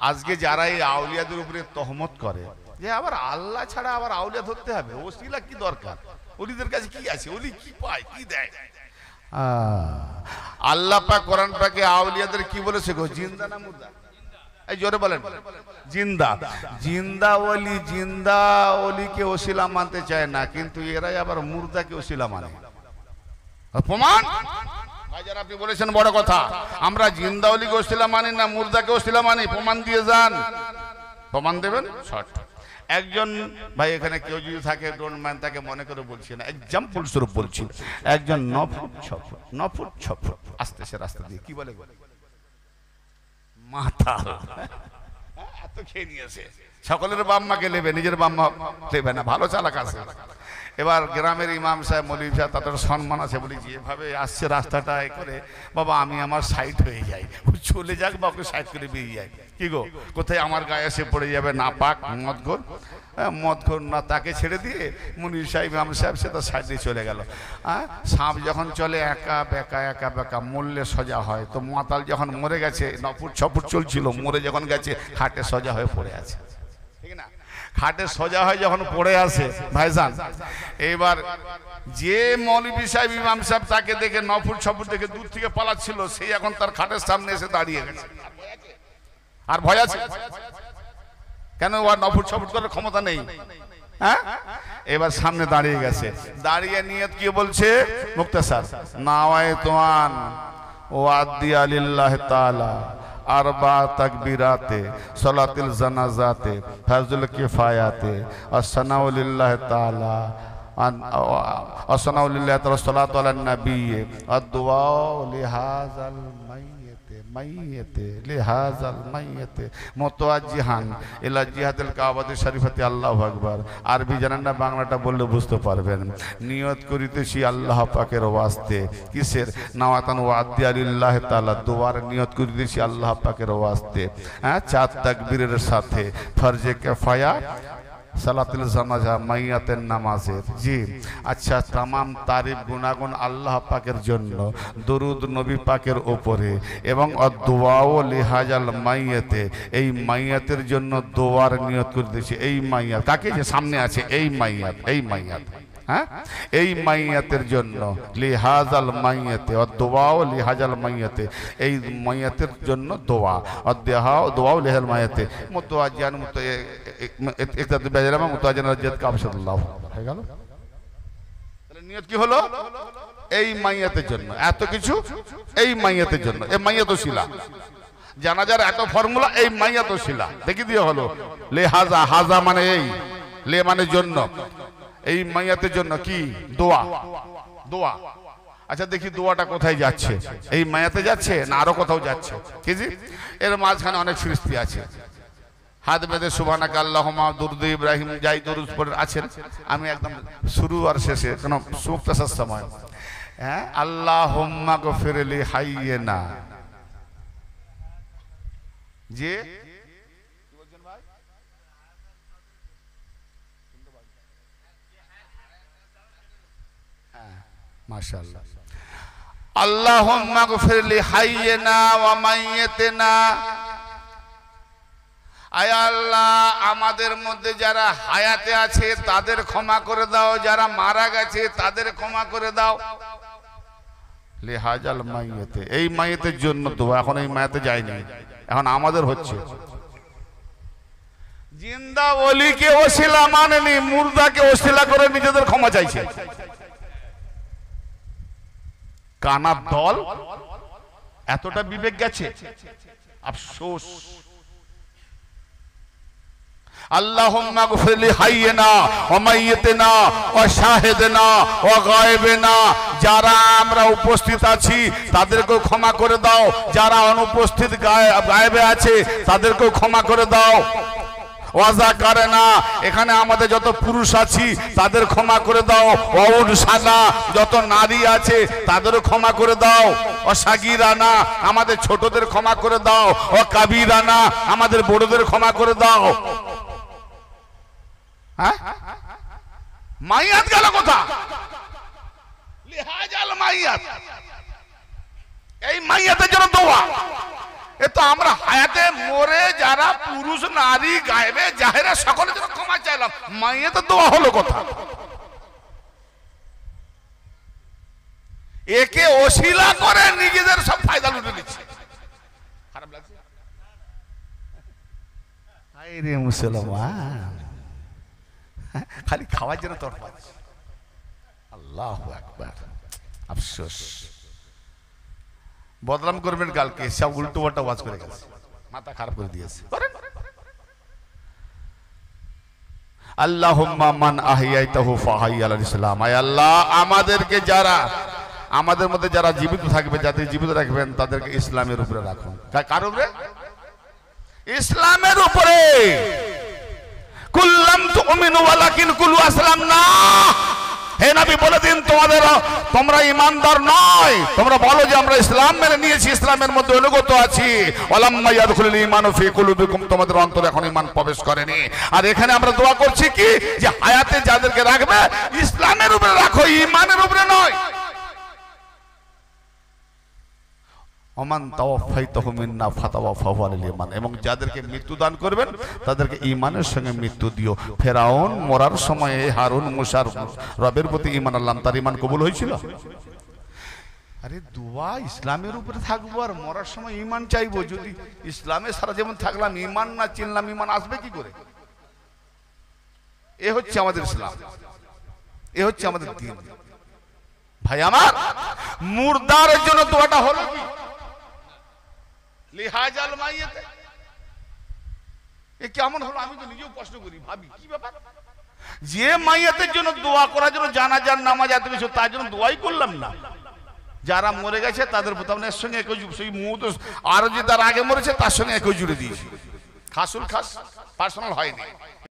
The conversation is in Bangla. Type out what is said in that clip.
আজকে যারা এই আউলিয়াদের উপরে তহমত করে যে আবার আল্লাহ ছাড়া আবার আউলিয়া ধরতে হবে, ওসিলা কি দরকার, ওলিদের কাছে কি আছে, ওলি কি পায় কি দেয়? আল্লাহ পাক কোরআন পাকে আউলিয়াদের কি বলেছে গো? জিন্দা না মুর্দা? এই জোরে বলেন। জিন্দা। জিন্দা ওলি, জিন্দা ওলিকে ওসিলা মানতে চায় না, কিন্তু এরাই আবার মুর্দাকে ওসিলা মানে। প্রমাণ ভাইজান, আপনি বলেছেন বড় কথা, আমরা জিন্দা ওলিকে ওসিলা মানি না মুর্দাকে ওসিলা মানি, প্রমাণ দিয়ে যান। প্রমাণ দেবেন? শর্ট। একজন ভাই এখানে কেউ যদি থাকে ডোন্ট মাইন্ড, তাকে মনে করে বলছি না, এক্সাম্পল স্বরূপ বলছি। একজন 9 ফুট 6 ফুট 9 ফুট 6 ফুট আস্তে সে রাস্তা দিয়ে কি বলে মাথা এত খেয়ে নিয়েছে, সকলের বাম্মাকে নেবে, নিজের বাম্মা নেবে না, ভালো চালাক আছে। এবার গ্রামের ইমাম সাহেব মৌলভী সাহেব তাদের সম্মান আছে, বলি যেভাবে আসছে রাস্তাটা এ করে বাবা আমি আমার সাইড হয়ে যাই, চলে যাক বা ওকে সাইড করে বেরিয়ে যায়। কি গো কোথায় আমার গায়ে এসে পড়ে যাবে না পাক মদঘর, মদঘর না, তাকে ছেড়ে দিয়ে মুনির সাহেব ইমাম সাহেব সে তার সাইড দিয়ে চলে গেল। সাপ যখন চলে একা বেকা একা বেকা, মরলে সোজা হয়, তো মাতাল যখন মরে গেছে 9 ফুট 6 ফুট চলছিল, মরে যখন গেছে খাটে সোজা হয়ে পড়ে আছে, ঠিক না? খাটে সোজা হয়ে যখন পড়ে আসে ভাইজান, এইবার যে মৌলভী সাহেব ইমাম সাহেব তাকে দেখে 9 ফুট 6 ফুট দেখে দূর থেকে পালাচ্ছিল, সেই এখন তার খাটের সামনে এসে দাঁড়িয়ে গেছে। আর ভয় আছে কেন? ওর 9 ফুট 6 ফুট করার ক্ষমতা নেই। হ্যাঁ, এবার সামনে দাঁড়িয়ে গেছে, দাঁড়িয়ে নিয়ত কি বলছে? মুক্তাসার নাওয়াইতুন ওয়াদিয়া লিল্লাহি তাআলা আরবা তাকবীরাতে সালাতুল জানাজাতে ফাজুল কিফায়াতে আসসানাউ লিল্লাহি তাআলা আসসানাউ লিল্লাহি তাআলা সালাতু আলান নবী আদ-দুআ লিহাযাল মাইয়াতে লিহাযাল মাইয়াতে মুতাওয়াজ্জিহান ইলা জিহাদিল কাবাতি শরীফাতি। আল্লাহু আকবার। আরবি জানেন না, বাংলাটা বললে বুঝতে পারবেন। নিয়ত করিতেছি আল্লাহ পাকের ওয়াস্তে, কিসের? নাওয়াতান ওয়াদিয়া লিল্লাহি তাআলা, দোয়ার নিয়ত করিতেছি আল্লাহ পাকের ওয়াস্তে। হ্যাঁ, 4 তাকবীরের সাথে ফরজে কিফায়া সালাতুল জানাজা মাইয়াতের নামাজের। জি আচ্ছা, তামাম তারিফ গুনাগুন আল্লাহ পাকের জন্য, দরুদ নবী পাকের উপরে, এবং দোয়াও লিহাজাল মাইয়াতে, এই মাইয়াতের জন্য দোয়ার নিয়ত করতেছি। এই মাইয়াত কাকে? যে সামনে আছে এই মাইয়াত, এই মাইয়াত, হ্যাঁ, এই মাইয়াতের জন্য লিহাজাল মাইয়াতে দোয়াও লিহাজাল মাইয়াতে, এই মাইয়াতের জন্য দোয়া দোয়াও লিহাজাল মাইয়াতে মুতাওয়াজ্জিহান ইকতাদু বিজালামা মুতাওয়াজ্জিহান রাজ্জাত কাবসাল্লাহ হয়ে গেল। তাহলে নিয়ত কি হলো? এই মাইয়াতের জন্য এত কিছু, এই মাইয়াতের জন্য, এই মাইয়াত ওসিলা। জানাজার এত ফর্মুলা, এই মাইয়াত ওসিলা দেখি দিয়ে হলো। লিহাজা, হাজা মানে এই, লে মানে জন্য, এই মাইয়াতের জন্য কি? দোয়া। দোয়া। আচ্ছা দেখি দোয়াটা কোথায় যাচ্ছে? এই মাইয়াতে যাচ্ছে না আরো কোথাও যাচ্ছে? কি জি? এর মাঝখানে অনেক সৃষ্টি আছে। হাত বেঁধে সুবহানাকা আল্লাহুম্মা দুরুদ ইব্রাহিম যাই দরুদ পড়ে আছেন। আমি একদম শুরু আর শেষে কোন মুক্তাসার সময়, হ্যাঁ, আল্লাহুম্মা গফিরলি হাইয়িনা, যে মাশাআল্লাহ, আল্লাহুম্মা গফিরলি হাইয়িনা ওয়া মাইয়াতিনা। আয় আল্লাহ, আমাদের মধ্যে যারা হায়াতে আছে তাদের ক্ষমা করে দাও, যারা মারা গেছে তাদের ক্ষমা করে দাও। লিহাজাল মাইয়াতে, এই মাইয়াতের জন্য দোয়া। এখন এই মাইয়াতে যায়নি, এখন আমাদের হচ্ছে। জিন্দা ওলিকে ওসিলা মানেনি, মুর্দাকে ওসিলা করে নিজেদের ক্ষমা চাইছে। কানার দল, এতটা বিবেক গেছে, আফসোস। আল্লাহুম্মা গফিরলি হাইয়িনা ওয়া মাইয়াতিনা ওয়া শাহিদিনা ওয়া গায়বিনা, যারা আমরা উপস্থিত আছি তাদেরকেও ক্ষমা করে দাও, যারা অনুপস্থিত গায়েবে আছে তাদেরকেও ক্ষমা করে দাও। ওয়াজা করে না, এখানে আমাদের যত পুরুষ আছি তাদের ক্ষমা করে দাও। ওয়াউনসানা, যত নারী আছে তাদেরও ক্ষমা করে দাও। অসাগিরানা, আমাদের ছোটদের ক্ষমা করে দাও। ও কাবিরানা, আমাদের বড়দের ক্ষমা করে দাও। হ্যাঁ, মাইয়াত গেল কোথা? লিহাজাল মাইয়াত, এই মাইয়াতের জন্য দোয়া। এ তো আমরা হায়াতে মরে যারা যারা পুরুষ নারী গায়েবে জাহেরে সকলের জন্য ক্ষমা চাইলাম, মাইয়েতে দোয়া হলো কথা। একে ওসিলা করে নিজেদের সব ফায়দা লুটে নিচ্ছে। খারাপ লাগছে? হায় রে মুসলমান, খালি খাওয়ার জন্য তোর পাচ্ছে। আল্লাহু আকবার। আফসোস, বদনাম করবেন কালকে, সব উল্টো পাল্টা ওয়াজ করে গেছে, মাথা খারাপ করে দিয়েছে। আল্লাহুম্মা মান আহইয়াইতাহু ফাহাইয়া আলাল ইসলাম। আয় আল্লাহ, আমাদেরকে যারা, আমাদের মধ্যে যারা জীবিত থাকবে, যাদের জীবিত রাখবেন তাদেরকে ইসলামের উপরে রাখুন। কার উপরে? ইসলামের উপরে। কুল্লাম তুমিনু ওয়ালাকিন কুলু আসলামনা। হে নবী বলে দিন, তোমরা ঈমানদার নয়, তোমরা বলো যে আমরা ইসলাম মেনে নিয়েছি, ইসলামের মধ্যে অনুগত আছি। ওয়ালাম্মা ইয়াদখুলুল ঈমানু ফি কুলুবিকুম, তোমাদের অন্তরে এখন ঈমান প্রবেশ করেনি। আর এখানে আমরা দোয়া করছি কি, যে হায়াতে যাদেরকে রাখবে ইসলামের উপরে রাখো, ঈমানের উপরে নয়। ওমান তাওয়াফাইতাহু মিন্না ফাতাওয়াফাহু আলাল ঈমান, এবং যাদেরকে মৃত্যু দান করবেন তাদেরকে ঈমানের সঙ্গে মৃত্যু দিও। ফেরাউন মরার সময়ে হারুন মুসার রবের প্রতি ঈমান আনলাম, তার ঈমান কবুল হয়েছিল? আরে দোয়া ইসলামের উপরে থাকবো আর মরার সময় ঈমান চাইবো। যদি ইসলামে সারা জীবন থাকলাম, ঈমান না চিনলাম, ঈমান আসবে কি করে? এ হচ্ছে আমাদের ইসলাম, এ হচ্ছে আমাদের দ্বীন। ভাই আমার, মুর্দারের জন্য দোয়াটা হলো কি? লিহাজাল মাইয়াতে। এ কেমন হলো? আমি তো নিজেও প্রশ্ন করি, ভাবি কি ব্যাপার, যে মাইয়াতের জন্য দোয়া করার জন্য জানাজার নামাজ এত কিছু, তার জন্য দোয়াই করলাম না। যারা মরে গেছে তাদের প্রতাপনের সঙ্গে একই, সেই মুহূর্ত আরো যে তার আগে মরেছে তার সঙ্গে একই জুড়ে দিয়েছি। খাসুল খাস পার্সোনাল হয়নি,